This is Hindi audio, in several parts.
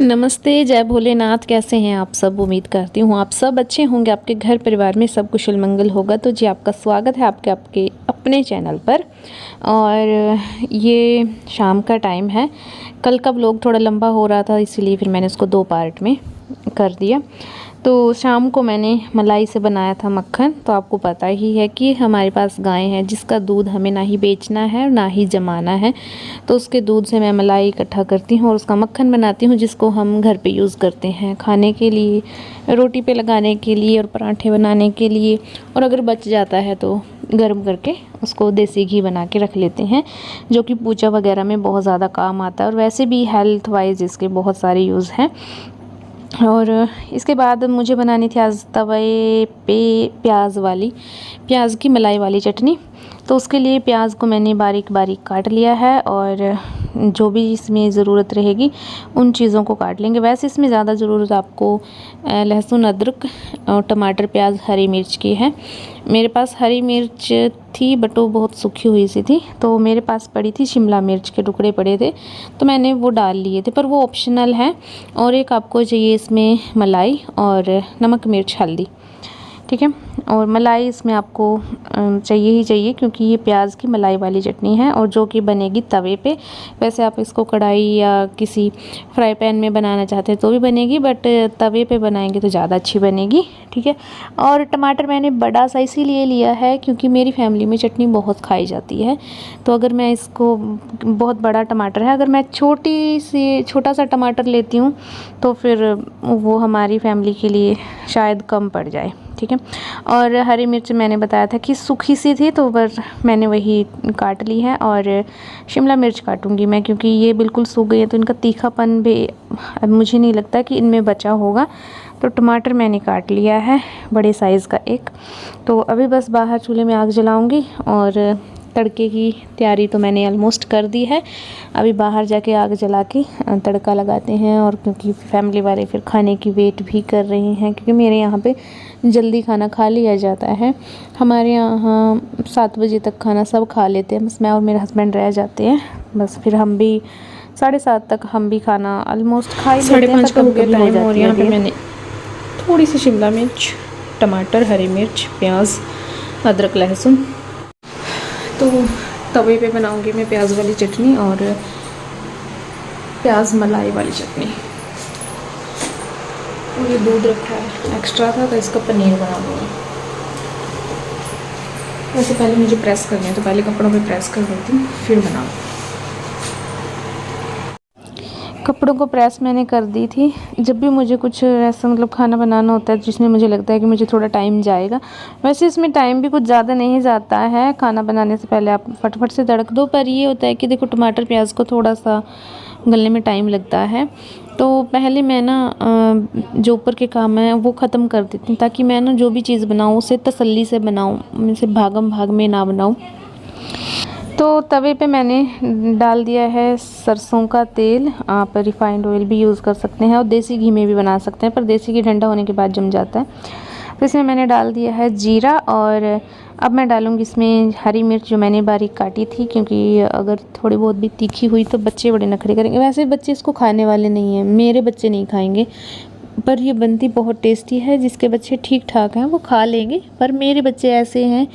नमस्ते, जय भोलेनाथ। कैसे हैं आप सब? उम्मीद करती हूँ आप सब अच्छे होंगे, आपके घर परिवार में सब कुशल मंगल होगा। तो जी आपका स्वागत है आपके आपके अपने चैनल पर। और ये शाम का टाइम है। कल का व्लॉग थोड़ा लंबा हो रहा था, इसीलिए फिर मैंने उसको 2 पार्ट में कर दिया। तो शाम को मैंने मलाई से बनाया था मक्खन। तो आपको पता ही है कि हमारे पास गाय है जिसका दूध हमें ना ही बेचना है और ना ही जमाना है। तो उसके दूध से मैं मलाई इकट्ठा करती हूँ और उसका मक्खन बनाती हूँ, जिसको हम घर पे यूज़ करते हैं खाने के लिए, रोटी पे लगाने के लिए और पराठे बनाने के लिए। और अगर बच जाता है तो गर्म करके उसको देसी घी बना के रख लेते हैं, जो कि पूजा वगैरह में बहुत ज़्यादा काम आता है। और वैसे भी हेल्थ वाइज इसके बहुत सारे यूज़ हैं। और इसके बाद मुझे बनानी थी आज तवे पे प्याज की मलाई वाली चटनी। तो उसके लिए प्याज को मैंने बारीक बारीक काट लिया है और जो भी इसमें ज़रूरत रहेगी उन चीज़ों को काट लेंगे। वैसे इसमें ज़्यादा ज़रूरत आपको लहसुन, अदरक और टमाटर, प्याज, हरी मिर्च की है। मेरे पास हरी मिर्च थी बट वो बहुत सूखी हुई सी थी, तो मेरे पास पड़ी थी शिमला मिर्च के टुकड़े पड़े थे, तो मैंने वो डाल लिए थे, पर वो ऑप्शनल है। और एक आपको चाहिए इसमें मलाई और नमक, मिर्च, हल्दी, ठीक है। और मलाई इसमें आपको चाहिए ही चाहिए, क्योंकि ये प्याज की मलाई वाली चटनी है और जो कि बनेगी तवे पे। वैसे आप इसको कढ़ाई या किसी फ्राई पैन में बनाना चाहते हैं तो भी बनेगी, बट तवे पे बनाएंगे तो ज़्यादा अच्छी बनेगी, ठीक है। और टमाटर मैंने बड़ा सा इसीलिए लिया है क्योंकि मेरी फैमिली में चटनी बहुत खाई जाती है। तो अगर मैं इसको, बहुत बड़ा टमाटर है, अगर मैं छोटा सा टमाटर लेती हूँ तो फिर वो हमारी फैमिली के लिए शायद कम पड़ जाए, ठीक है। और हरी मिर्च मैंने बताया था कि सूखी सी थी, तो पर मैंने वही काट ली है। और शिमला मिर्च काटूंगी मैं, क्योंकि ये बिल्कुल सूख गई है तो इनका तीखापन भी अब मुझे नहीं लगता कि इनमें बचा होगा। तो टमाटर मैंने काट लिया है बड़े साइज़ का एक। तो अभी बस बाहर चूल्हे में आग जलाऊंगी और तड़के की तैयारी तो मैंने ऑलमोस्ट कर दी है। अभी बाहर जाके आग जला के तड़का लगाते हैं। और क्योंकि फैमिली वाले फिर खाने की वेट भी कर रहे हैं, क्योंकि मेरे यहाँ पे जल्दी खाना खा लिया जाता है। हमारे यहाँ 7 बजे तक खाना सब खा लेते हैं, बस मैं और मेरे हस्बैंड रह जाते हैं। बस फिर हम भी 7:30 तक हम भी खाना ऑलमोस्ट खा ही लेते हैं। 5:30 का हो गया टाइम। और यहाँ पे मैंने थोड़ी सी शिमला मिर्च, टमाटर, हरी मिर्च, प्याज, अदरक, लहसुन। तो तवे पे बनाऊंगी मैं प्याज वाली चटनी और प्याज मलाई वाली चटनी। और ये दूध रखा है एक्स्ट्रा था, तो इसका पनीर बना दूँगी। वैसे पहले मुझे प्रेस करनी है, तो पहले कपड़ों पे प्रेस कर देती हूँ, फिर बनाऊँ। कपड़ों को प्रेस मैंने कर दी थी। जब भी मुझे कुछ ऐसा मतलब खाना बनाना होता है जिसमें मुझे लगता है कि मुझे थोड़ा टाइम जाएगा, वैसे इसमें टाइम भी कुछ ज़्यादा नहीं जाता है। खाना बनाने से पहले आप फटाफट से तड़क दो, पर ये होता है कि देखो टमाटर प्याज को थोड़ा सा गलने में टाइम लगता है। तो पहले मैं ना जो ऊपर के काम है वो ख़त्म कर देती हूँ, ताकि मैं ना जो भी चीज़ बनाऊँ उसे तसल्ली से बनाऊँ, उसे भागम भाग में ना बनाऊँ। तो तवे पे मैंने डाल दिया है सरसों का तेल। आप रिफाइंड ऑयल भी यूज़ कर सकते हैं और देसी घी में भी बना सकते हैं, पर देसी घी ठंडा होने के बाद जम जाता है। तो इसमें मैंने डाल दिया है जीरा। और अब मैं डालूँगी इसमें हरी मिर्च जो मैंने बारीक काटी थी, क्योंकि अगर थोड़ी बहुत भी तीखी हुई तो बच्चे बड़े नखरे करेंगे। वैसे बच्चे इसको खाने वाले नहीं हैं, मेरे बच्चे नहीं खाएंगे, पर ये बनती बहुत टेस्टी है। जिसके बच्चे ठीक ठाक हैं वो खा लेंगे, पर मेरे बच्चे ऐसे हैं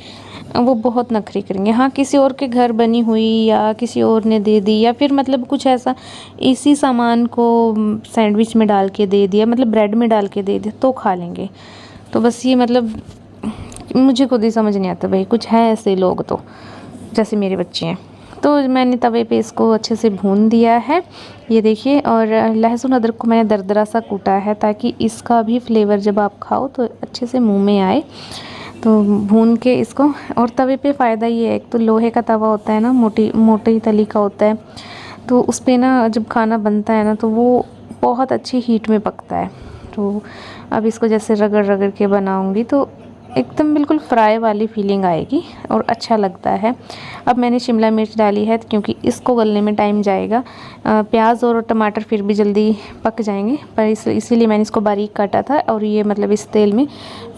वो बहुत नखरे करेंगे। हाँ, किसी और के घर बनी हुई या किसी और ने दे दी, या फिर मतलब कुछ ऐसा इसी सामान को सैंडविच में डाल के दे दिया, मतलब ब्रेड में डाल के दे दिया, तो खा लेंगे। तो बस ये मतलब मुझे खुद ही समझ नहीं आता भाई, कुछ है ऐसे लोग तो, जैसे मेरे बच्चे हैं। तो मैंने तवे पे इसको अच्छे से भून दिया है, ये देखिए। और लहसुन अदरक को मैंने दरदरा सा कूटा है, ताकि इसका भी फ्लेवर जब आप खाओ तो अच्छे से मुंह में आए। तो भून के इसको, और तवे पे फ़ायदा ये है, एक तो लोहे का तवा होता है ना, मोटी तली का होता है, तो उस पे ना जब खाना बनता है ना तो वो बहुत अच्छी हीट में पकता है। तो अब इसको जैसे रगड़ रगड़ के बनाऊंगी तो एकदम बिल्कुल फ्राई वाली फीलिंग आएगी और अच्छा लगता है। अब मैंने शिमला मिर्च डाली है क्योंकि इसको गलने में टाइम जाएगा। प्याज और टमाटर फिर भी जल्दी पक जाएंगे, पर इसीलिए मैंने इसको बारीक काटा था और ये मतलब इस तेल में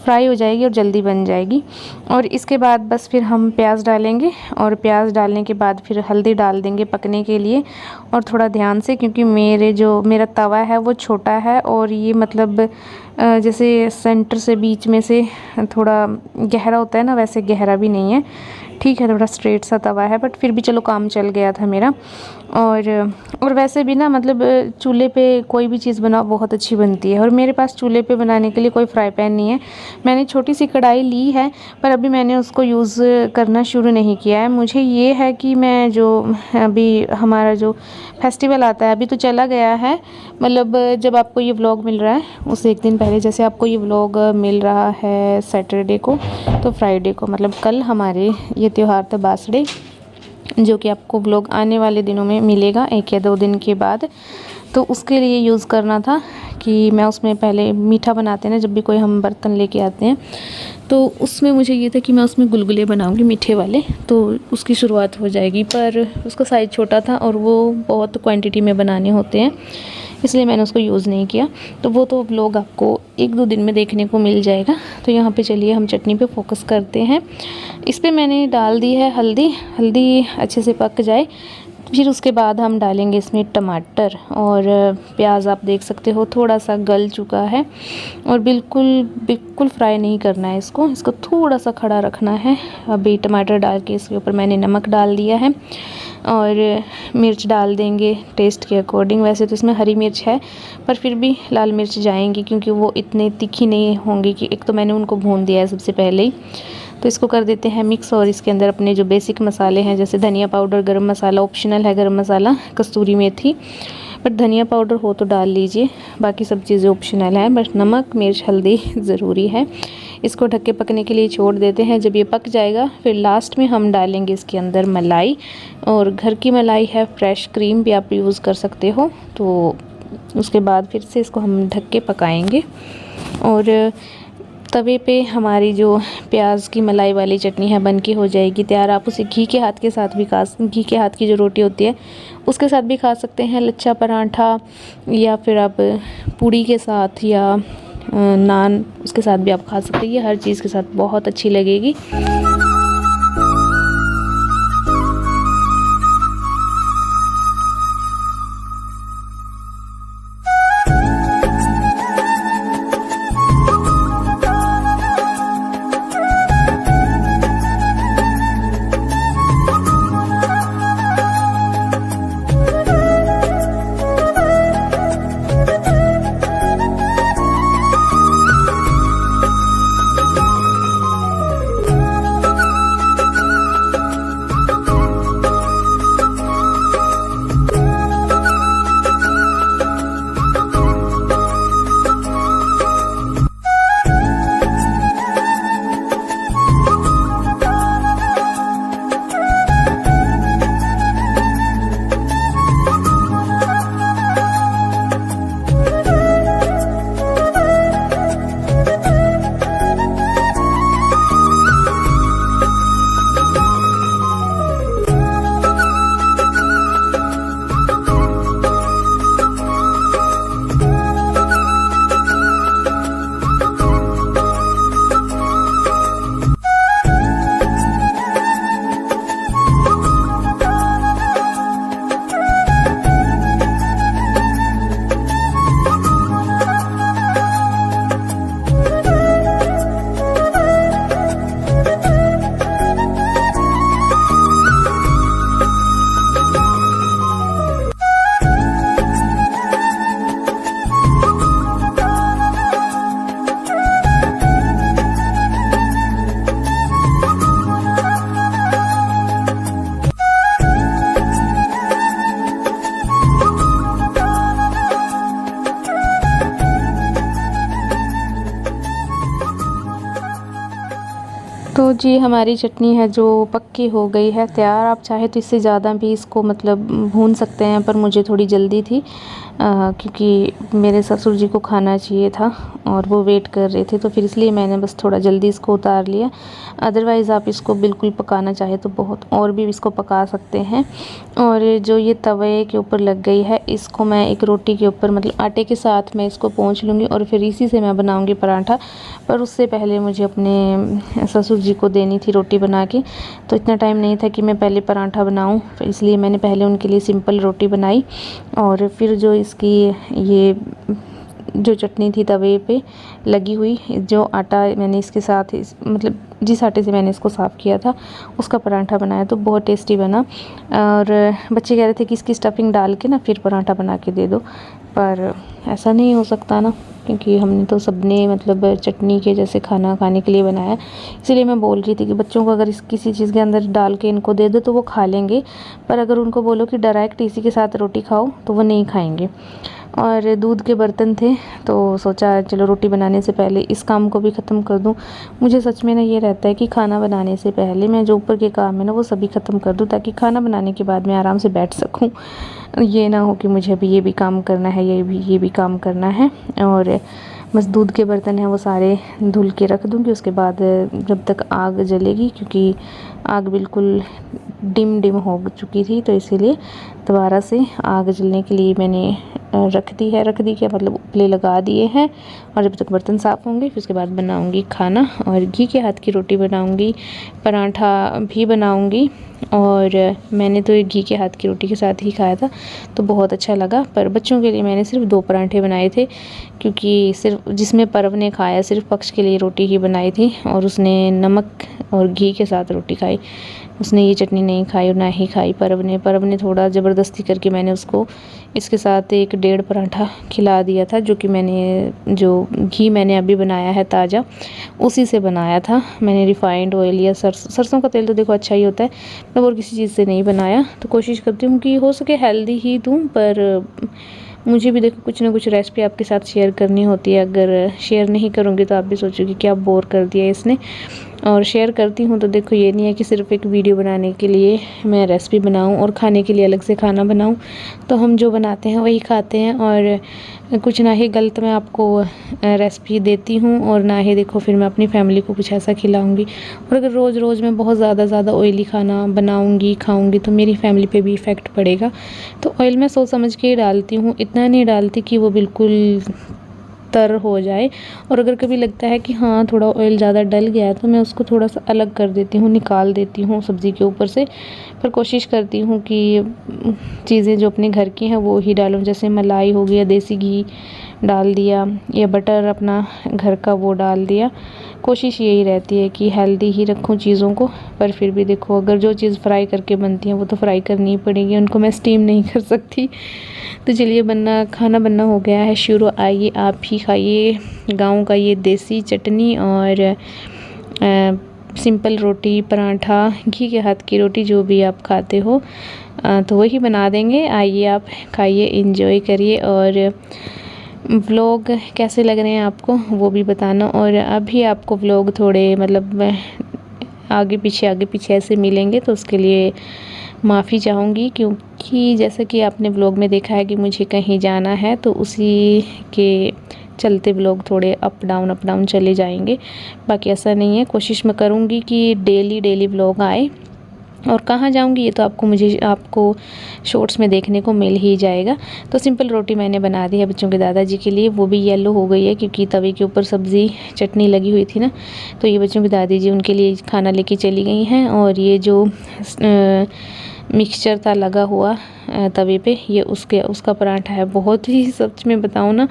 फ्राई हो जाएगी और जल्दी बन जाएगी। और इसके बाद बस फिर हम प्याज डालेंगे और प्याज डालने के बाद फिर हल्दी डाल देंगे पकने के लिए, और थोड़ा ध्यान से, क्योंकि मेरा तवा है वो छोटा है और ये मतलब जैसे सेंटर से बीच में से थोड़ा गहरा होता है ना, वैसे गहरा भी नहीं है, ठीक है, थोड़ा स्ट्रेट सा तवा है, बट फिर भी चलो काम चल गया था मेरा। और वैसे भी ना मतलब चूल्हे पे कोई भी चीज़ बनाओ बहुत अच्छी बनती है, और मेरे पास चूल्हे पे बनाने के लिए कोई फ्राई पैन नहीं है। मैंने छोटी सी कढ़ाई ली है पर अभी मैंने उसको यूज़ करना शुरू नहीं किया है। मुझे ये है कि मैं जो अभी हमारा जो फेस्टिवल आता है, अभी तो चला गया है, मतलब जब आपको ये व्लॉग मिल रहा है उससे एक दिन पहले, जैसे आपको ये व्लॉग मिल रहा है सैटरडे को, तो फ्राइडे को मतलब कल हमारे ये त्यौहार था बासड़े, जो कि आपको व्लॉग आने वाले दिनों में मिलेगा 1 या 2 दिन के बाद। तो उसके लिए यूज़ करना था कि मैं उसमें पहले मीठा बनाते हैं ना, जब भी कोई हम बर्तन लेके आते हैं, तो उसमें मुझे ये था कि मैं उसमें गुलगुले बनाऊंगी मीठे वाले, तो उसकी शुरुआत हो जाएगी। पर उसका साइज़ छोटा था और वो बहुत क्वांटिटी में बनाने होते हैं, इसलिए मैंने उसको यूज़ नहीं किया। तो वो तो व्लॉग आपको 1-2 दिन में देखने को मिल जाएगा। तो यहाँ पे चलिए हम चटनी पे फोकस करते हैं। इस पे मैंने डाल दी है हल्दी अच्छे से पक जाए, फिर उसके बाद हम डालेंगे इसमें टमाटर और प्याज। आप देख सकते हो थोड़ा सा गल चुका है, और बिल्कुल फ्राई नहीं करना है इसको थोड़ा सा खड़ा रखना है। अभी टमाटर डाल के इसके ऊपर मैंने नमक डाल दिया है और मिर्च डाल देंगे टेस्ट के अकॉर्डिंग। वैसे तो इसमें हरी मिर्च है पर फिर भी लाल मिर्च जाएंगी, क्योंकि वो इतने तीखी नहीं होंगी, कि एक तो मैंने उनको भून दिया है सबसे पहले ही। तो इसको कर देते हैं मिक्स, और इसके अंदर अपने जो बेसिक मसाले हैं, जैसे धनिया पाउडर, गरम मसाला, ऑप्शनल है गरम मसाला, कस्तूरी मेथी, बट धनिया पाउडर हो तो डाल लीजिए, बाकी सब चीज़ें ऑप्शनल है, बस नमक, मिर्च, हल्दी ज़रूरी है। इसको ढक के पकने के लिए छोड़ देते हैं। जब ये पक जाएगा फिर लास्ट में हम डालेंगे इसके अंदर मलाई, और घर की मलाई है, फ्रेश क्रीम भी आप यूज़ कर सकते हो। तो उसके बाद फिर से इसको हम ढक के पकाएंगे, और तवे पे हमारी जो प्याज की मलाई वाली चटनी है बन के हो जाएगी तैयार। आप उसे घी के हाथ की जो रोटी होती है उसके साथ भी खा सकते हैं, लच्छा पराठा, या फिर आप पूड़ी के साथ या नान उसके साथ भी आप खा सकते हैं। ये हर चीज़ के साथ बहुत अच्छी लगेगी। जी हमारी चटनी है जो पक्की हो गई है तैयार। आप चाहे तो इससे ज़्यादा भी इसको मतलब भून सकते हैं, पर मुझे थोड़ी जल्दी थी क्योंकि मेरे ससुर जी को खाना चाहिए था और वो वेट कर रहे थे, तो फिर इसलिए मैंने बस थोड़ा जल्दी इसको उतार लिया। अदरवाइज़ आप इसको बिल्कुल पकाना चाहे तो बहुत और भी इसको पका सकते हैं। और जो ये तवे के ऊपर लग गई है, इसको मैं एक रोटी के ऊपर मतलब आटे के साथ मैं इसको पोंछ लूँगी और फिर इसी से मैं बनाऊँगी पराठा। पर उससे पहले मुझे अपने ससुर जी को देनी थी रोटी बना के, तो इतना टाइम नहीं था कि मैं पहले पराठा बनाऊँ, इसलिए मैंने पहले उनके लिए सिंपल रोटी बनाई। और फिर जो इसकी ये जो चटनी थी तवे पे लगी हुई, जो आटा मैंने इसके साथ मतलब जिस आटे से मैंने इसको साफ़ किया था उसका पराठा बनाया, तो बहुत टेस्टी बना। और बच्चे कह रहे थे कि इसकी स्टफिंग डाल के ना फिर पराठा बना के दे दो, पर ऐसा नहीं हो सकता ना, क्योंकि हमने तो सबने मतलब चटनी के जैसे खाना खाने के लिए बनाया। इसलिए मैं बोल रही थी कि बच्चों को अगर किसी चीज़ के अंदर डाल के इनको दे दो तो वो खा लेंगे, पर अगर उनको बोलो कि डायरेक्ट इसी के साथ रोटी खाओ तो वो नहीं खाएंगे। और दूध के बर्तन थे तो सोचा चलो रोटी बनाने से पहले इस काम को भी ख़त्म कर दूं। मुझे सच में ना ये रहता है कि खाना बनाने से पहले मैं जो ऊपर के काम है ना वो सभी ख़त्म कर दूं, ताकि खाना बनाने के बाद मैं आराम से बैठ सकूं। ये ना हो कि मुझे अभी ये भी काम करना है, ये भी काम करना है। और बस दूध के बर्तन हैं वो सारे धुल के रख दूँगी, उसके बाद जब तक आग जलेगी, क्योंकि आग बिल्कुल डिम हो चुकी थी, तो इसीलिए दोबारा से आग जलने के लिए मैंने रख दी क्या मतलब उपले लगा दिए हैं। और जब तक बर्तन साफ़ होंगे फिर उसके बाद बनाऊंगी खाना, और घी के हाथ की रोटी बनाऊंगी, पराठा भी बनाऊंगी। और मैंने तो घी के हाथ की रोटी के साथ ही खाया था तो बहुत अच्छा लगा। पर बच्चों के लिए मैंने सिर्फ 2 पराठे बनाए थे, क्योंकि सिर्फ जिसमें परव ने खाया सिर्फ पक्ष के लिए रोटी ही बनाई थी, और उसने नमक और घी के साथ रोटी खाई, उसने ये चटनी नहीं खाई और ना ही खाई परव ने थोड़ा ज़बरदस्ती करके मैंने उसको इसके साथ 1-1.5 पराठा खिला दिया था, जो कि जो घी मैंने अभी बनाया है ताज़ा उसी से बनाया था। मैंने रिफाइंड ऑयल या सरसों का तेल तो देखो अच्छा ही होता है, मैं और किसी चीज़ से नहीं बनाया। तो कोशिश करती हूँ कि हो सके हेल्दी ही दूँ, पर मुझे भी देखो कुछ ना कुछ रेसिपी आपके साथ शेयर करनी होती है। अगर शेयर नहीं करूँगी तो आप भी सोचोगे क्या बोर कर दिया इसने। और शेयर करती हूँ तो देखो ये नहीं है कि सिर्फ एक वीडियो बनाने के लिए मैं रेसिपी बनाऊँ और खाने के लिए अलग से खाना बनाऊँ। तो हम जो बनाते हैं वही खाते हैं, और कुछ ना ही गलत मैं आपको रेसिपी देती हूँ और ना ही देखो फिर मैं अपनी फैमिली को कुछ ऐसा खिलाऊँगी। और अगर रोज़ रोज़ मैं बहुत ज़्यादा ऑयली खाना बनाऊँगी खाऊँगी तो मेरी फैमिली पे भी इफ़ेक्ट पड़ेगा। तो ऑयल मैं सोच समझ के ही डालती हूँ, इतना नहीं डालती कि वो बिल्कुल तर हो जाए। और अगर कभी लगता है कि हाँ थोड़ा ऑयल ज़्यादा डल गया है तो मैं उसको थोड़ा सा अलग कर देती हूँ, निकाल देती हूँ सब्ज़ी के ऊपर से। पर कोशिश करती हूँ कि चीज़ें जो अपने घर की हैं वो ही डालूँ, जैसे मलाई हो गया, देसी घी डाल दिया, या बटर अपना घर का वो डाल दिया। कोशिश यही रहती है कि हेल्दी ही रखूँ चीज़ों को। पर फिर भी देखो अगर जो चीज़ फ्राई करके बनती है वो तो फ्राई करनी ही पड़ेगी, उनको मैं स्टीम नहीं कर सकती। तो चलिए खाना बनना हो गया है शुरू। आइए आप भी खाइए गाँव का ये देसी चटनी और सिंपल रोटी, पराठा, घी के हाथ की रोटी, जो भी आप खाते हो तो वही बना देंगे। आइए आप खाइए, एंजॉय करिए, और व्लॉग कैसे लग रहे हैं आपको वो भी बताना। और अभी आपको व्लॉग थोड़े मतलब आगे पीछे ऐसे मिलेंगे तो उसके लिए माफ़ी चाहूँगी, क्योंकि जैसा कि आपने व्लॉग में देखा है कि मुझे कहीं जाना है, तो उसी के चलते व्लॉग थोड़े अप डाउन चले जाएंगे। बाकी ऐसा नहीं है, कोशिश मैं करूँगी कि डेली व्लॉग आए। और कहाँ जाऊँगी ये तो आपको शॉर्ट्स में देखने को मिल ही जाएगा। तो सिंपल रोटी मैंने बना दी है बच्चों के दादाजी के लिए, वो भी येलो हो गई है क्योंकि तवे के ऊपर सब्ज़ी चटनी लगी हुई थी ना। तो ये बच्चों की दादी जी उनके लिए खाना लेके चली गई हैं। और ये जो मिक्सचर था लगा हुआ तवे पे, ये उसका पराठा है। बहुत ही सच में बताऊँ ना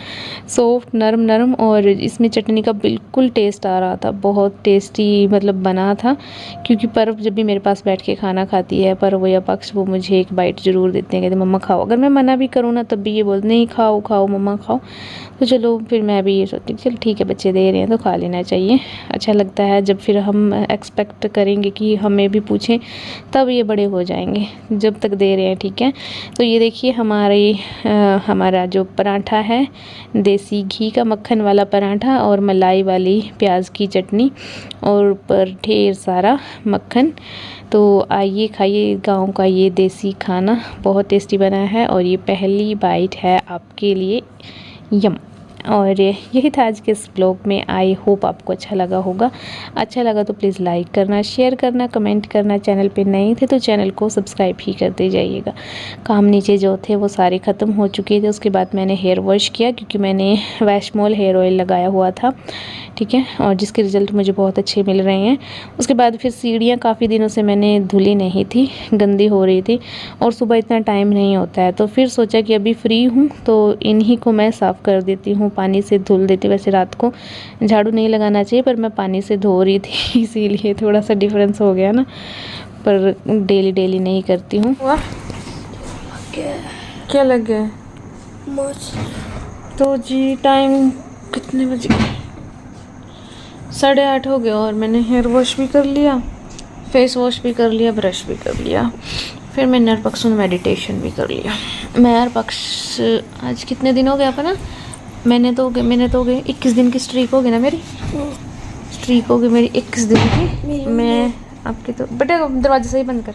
सॉफ्ट नरम, और इसमें चटनी का बिल्कुल टेस्ट आ रहा था, बहुत टेस्टी मतलब बना था। क्योंकि परव जब भी मेरे पास बैठ के खाना खाती है, परव या पक्ष, वो मुझे एक बाइट ज़रूर देते हैं, कहते मम्मा खाओ। अगर मैं मना भी करूँ ना तब भी ये बोलते नहीं खाओ मम्मा खाओ। तो चलो फिर मैं भी ये सोचती चल ठीक है बच्चे दे रहे हैं तो खा लेना चाहिए। अच्छा लगता है जब फिर हम एक्सपेक्ट करेंगे कि हमें भी पूछें, तब ये बड़े हो जाएंगे। जब तक दे रहे हैं, ठीक है। तो ये देखिए हमारा जो पराठा है, देसी घी का मक्खन वाला पराठा और मलाई वाली प्याज की चटनी और ऊपर ढेर सारा मक्खन। तो आइए खाइए गाँव का ये देसी खाना, बहुत टेस्टी बना है और ये पहली बाइट है आपके लिए। यम। और यही था आज के इस ब्लॉग में। आई होप आपको अच्छा लगा होगा। अच्छा लगा तो प्लीज़ लाइक करना, शेयर करना, कमेंट करना। चैनल पे नए थे तो चैनल को सब्सक्राइब ही करते जाइएगा। काम नीचे जो थे वो सारे ख़त्म हो चुके थे। उसके बाद मैंने हेयर वॉश किया क्योंकि मैंने वैशमोल हेयर ऑयल लगाया हुआ था, ठीक है, और जिसके रिज़ल्ट मुझे बहुत अच्छे मिल रहे हैं। उसके बाद फिर सीढ़ियाँ काफ़ी दिनों से मैंने धुली नहीं थी, गंदी हो रही थी और सुबह इतना टाइम नहीं होता है। तो फिर सोचा कि अभी फ्री हूँ तो इन्हीं को मैं साफ़ कर देती हूँ, पानी से धुल देती। वैसे रात को झाड़ू नहीं लगाना चाहिए पर मैं पानी से धो रही थी इसीलिए थोड़ा सा डिफरेंस हो गया ना, पर डेली नहीं करती हूँ। क्या लग गया? तो जी टाइम कितने बजे? 8:30 हो गया और मैंने हेयर वॉश भी कर लिया, फेस वॉश भी कर लिया, ब्रश भी कर लिया, फिर मैंने नरपक्ष मेडिटेशन भी कर लिया। मैं नरपक्ष आज कितने दिन हो गया अपना? मैंने तो हो गए 21 दिन की स्ट्रीक हो गई ना मेरी। स्ट्रीक हो गई मेरी 21 दिन की। मैं आपके तो बेटे दरवाजा सही बंद कर।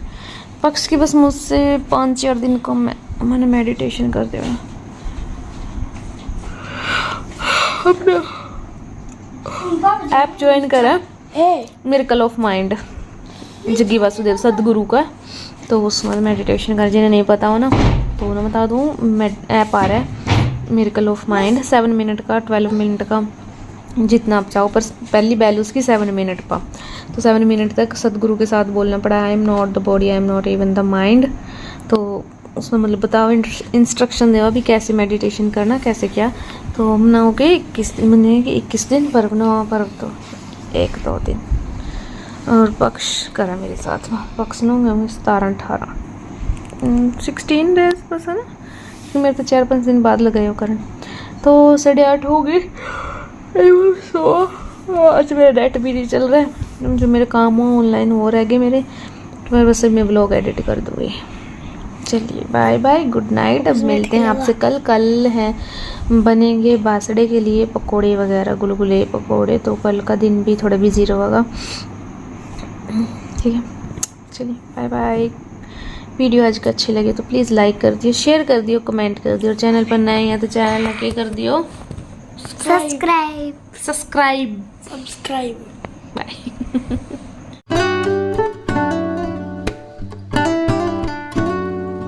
पक्ष की बस मुझसे 5-4 दिन को मैंने मेडिटेशन कर दिया अपना ऐप ज्वाइन करा, miracle of mind, Jaggi Vasudev सदगुरु का। तो उसमें मेडिटेशन कर, जिन्हें नहीं पता हो ना तो उन्हें बता दूँ, ऐप आ रहा है मिरेकल ऑफ माइंड, 7 मिनट का, 12 मिनट का, जितना आप चाहो, पर पहली बैल उसकी 7 मिनट का। तो 7 मिनट तक सदगुरु के साथ बोलना पड़ा, I am not the body, I am not even the mind. तो उसमें मतलब बताओ, इंस्ट्रक्शन देवा भी कैसे मेडिटेशन करना, कैसे क्या। तो हम ना हो गए 21 दिन पर ना, पर तो 1-2 दिन और पक्ष करा मेरे साथ में। पक्ष ना होंगे 17-18 16 डेज बस है ना, कि मेरे तो 4-5 दिन बाद लगाए हो करन। तो 8:30 हो गई। आज मेरा नेट भी नहीं चल रहा है, जो मेरे काम हो ऑनलाइन वो रह गए मेरे, तो मैं बस मैं ब्लॉग एडिट कर दूँगी। चलिए बाय बाय, गुड नाइट। अब मिलते हैं आपसे कल हैं बनेंगे बासड़े के लिए पकोड़े वगैरह, गुलगुले पकोड़े। तो कल का दिन भी थोड़ा बिजी रहेगा, ठीक है। चलिए बाय बाय। वीडियो आज का अच्छी लगे तो प्लीज़ लाइक कर दियो, शेयर कर दियो, कमेंट कर दियो। चैनल पर नए हैं तो चैनल आके कर दियो सब्सक्राइब। बाय।